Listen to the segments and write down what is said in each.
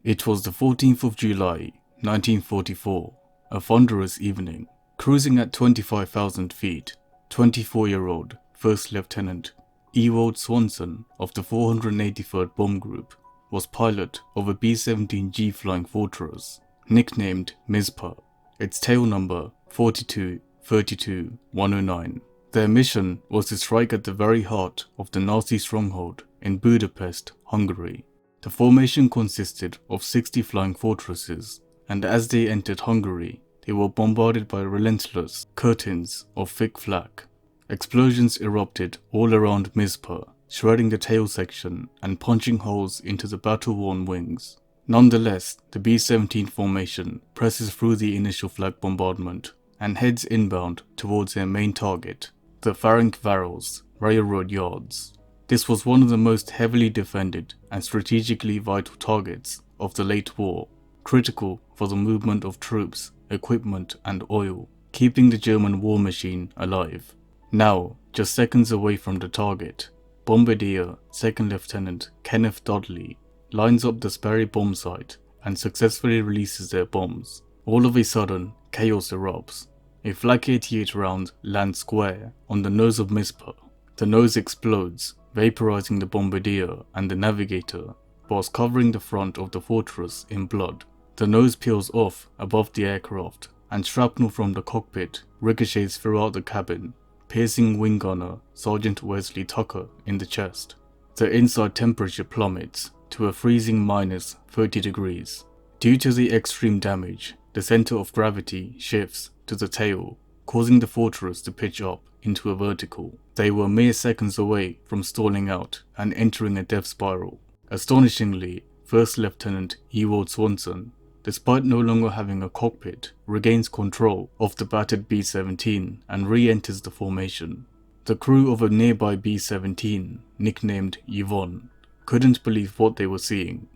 It was the 14th of July, 1944, a thunderous evening. Cruising at 25,000 feet, 24-year-old First Lieutenant Ewald Swanson of the 483rd Bomb Group was pilot of a B-17G Flying Fortress, nicknamed Mizpah, its tail number 42-32-109. Their mission was to strike at the very heart of the Nazi stronghold in Budapest, Hungary. The formation consisted of 60 flying fortresses, and as they entered Hungary, they were bombarded by relentless curtains of thick flak. Explosions erupted all around Mizpah, shredding the tail section and punching holes into the battle-worn wings. Nonetheless, the B-17 formation presses through the initial flak bombardment and heads inbound towards their main target, the Ferencváros railroad yards. This was one of the most heavily defended and strategically vital targets of the late war, critical for the movement of troops, equipment and oil, keeping the German war machine alive. Now, just seconds away from the target, Bombardier 2nd Lieutenant Kenneth Dudley lines up the Sperry bombsight and successfully releases their bombs. All of a sudden, chaos erupts. A Flak 88 round lands square on the nose of Mizpah. The nose explodes, vaporizing the bombardier and the navigator, whilst covering the front of the fortress in blood. The nose peels off above the aircraft, and shrapnel from the cockpit ricochets throughout the cabin, piercing wing gunner Sergeant Wesley Tucker in the chest. The inside temperature plummets to a freezing -30 degrees. Due to the extreme damage, the center of gravity shifts to the tail, causing the fortress to pitch up into a vertical. They were mere seconds away from stalling out and entering a death spiral. Astonishingly, First Lieutenant Ewald Swanson, despite no longer having a cockpit, regains control of the battered B-17 and re-enters the formation. The crew of a nearby B-17, nicknamed Yvonne, couldn't believe what they were seeing.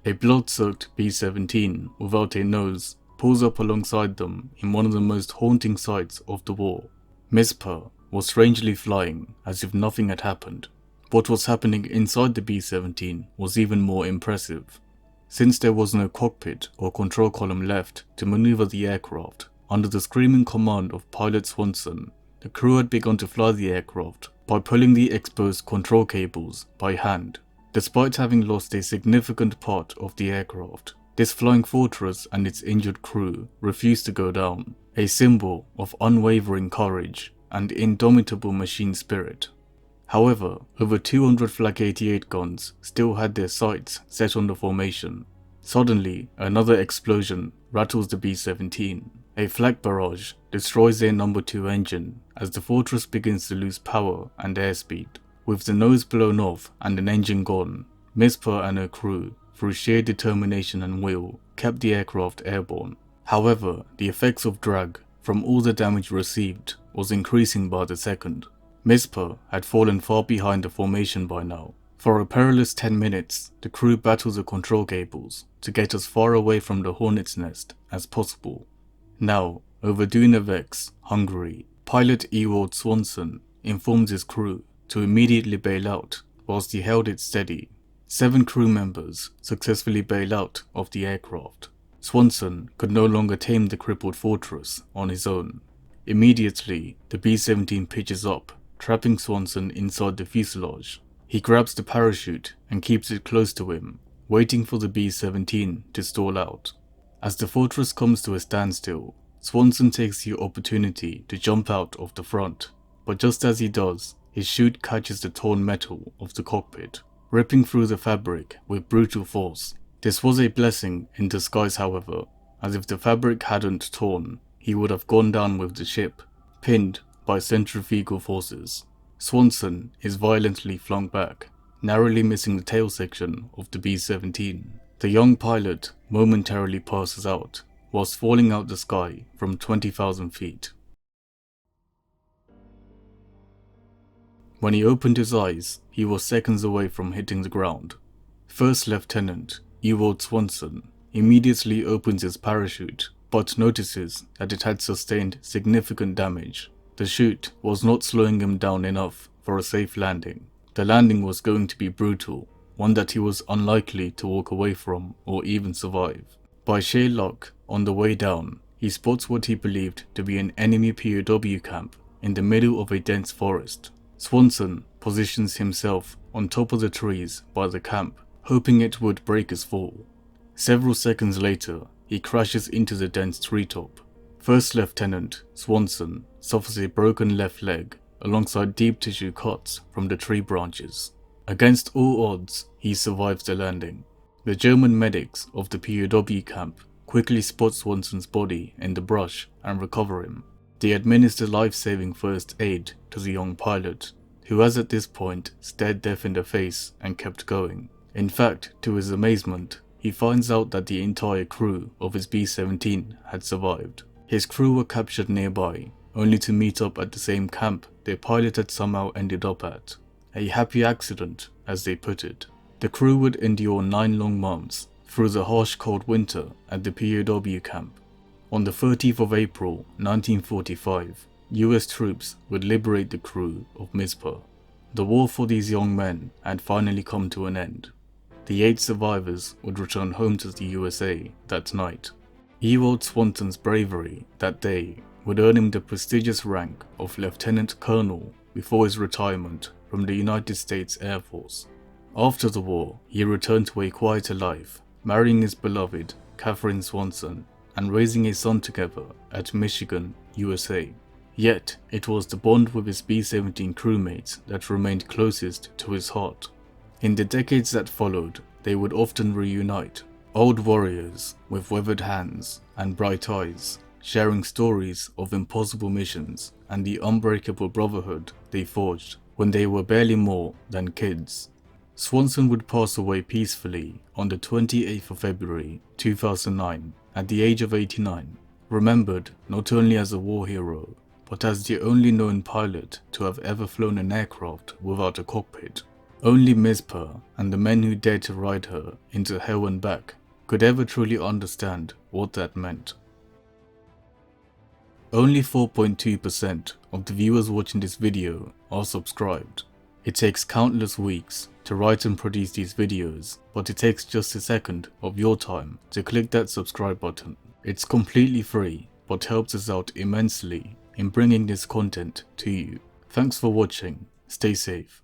A blood-soaked B-17 without a nose pulls up alongside them in one of the most haunting sights of the war. Mizpah was strangely flying as if nothing had happened. What was happening inside the B-17 was even more impressive. Since there was no cockpit or control column left to maneuver the aircraft, under the screaming command of pilot Swanson, the crew had begun to fly the aircraft by pulling the exposed control cables by hand. Despite having lost a significant part of the aircraft, this flying fortress and its injured crew refused to go down, a symbol of unwavering courage and indomitable machine spirit. However, over 200 Flak 88 guns still had their sights set on the formation. Suddenly, another explosion rattles the B-17. A flak barrage destroys their number 2 engine as the fortress begins to lose power and airspeed. With the nose blown off and an engine gone, Mizpah and her crew, through sheer determination and will, kept the aircraft airborne. However, the effects of drag from all the damage received was increasing by the second. Mizpah had fallen far behind the formation by now. For a perilous 10 minutes, the crew battled the control cables to get as far away from the hornet's nest as possible. Now, over Dunaveks, Hungary, pilot Ewald Swanson informed his crew to immediately bail out whilst he held it steady. 7 crew members successfully bail out of the aircraft. Swanson could no longer tame the crippled fortress on his own. Immediately, the B-17 pitches up, trapping Swanson inside the fuselage. He grabs the parachute and keeps it close to him, waiting for the B-17 to stall out. As the fortress comes to a standstill, Swanson takes the opportunity to jump out of the front, but just as he does, his chute catches the torn metal of the cockpit, ripping through the fabric with brutal force. This was a blessing in disguise, however, as if the fabric hadn't torn, he would have gone down with the ship, pinned by centrifugal forces. Swanson is violently flung back, narrowly missing the tail section of the B-17. The young pilot momentarily passes out, whilst falling out the sky from 20,000 feet. When he opened his eyes, he was seconds away from hitting the ground. First Lieutenant Ewald Swanson immediately opens his parachute, but notices that it had sustained significant damage. The chute was not slowing him down enough for a safe landing. The landing was going to be brutal, one that he was unlikely to walk away from or even survive. By sheer luck, on the way down, he spots what he believed to be an enemy POW camp in the middle of a dense forest. Swanson positions himself on top of the trees by the camp, hoping it would break his fall. Several seconds later, he crashes into the dense treetop. First Lieutenant Swanson suffers a broken left leg alongside deep tissue cuts from the tree branches. Against all odds, he survives the landing. The German medics of the POW camp quickly spot Swanson's body in the brush and recover him. They administer life-saving first aid to the young pilot, who has at this point stared death in the face and kept going. In fact, to his amazement, he finds out that the entire crew of his B-17 had survived. His crew were captured nearby, only to meet up at the same camp their pilot had somehow ended up at. A happy accident, as they put it. The crew would endure 9 long months through the harsh cold winter at the POW camp. On the 30th of April 1945, US troops would liberate the crew of Mizpah. The war for these young men had finally come to an end. The 8 survivors would return home to the USA that night. Ewald Swanson's bravery that day would earn him the prestigious rank of Lieutenant Colonel before his retirement from the United States Air Force. After the war, he returned to a quieter life, marrying his beloved Catherine Swanson and raising a son together at Michigan, USA. Yet, it was the bond with his B-17 crewmates that remained closest to his heart. In the decades that followed, they would often reunite, old warriors with weathered hands and bright eyes, sharing stories of impossible missions and the unbreakable brotherhood they forged when they were barely more than kids. Swanson would pass away peacefully on the 28th of February 2009 at the age of 89, remembered not only as a war hero, but as the only known pilot to have ever flown an aircraft without a cockpit. Only Mizpah and the men who dared to ride her into hell and back could ever truly understand what that meant. Only 4.2% of the viewers watching this video are subscribed. It takes countless weeks to write and produce these videos, but it takes just a second of your time to click that subscribe button. It's completely free, but helps us out immensely in bringing this content to you. Thanks for watching, stay safe.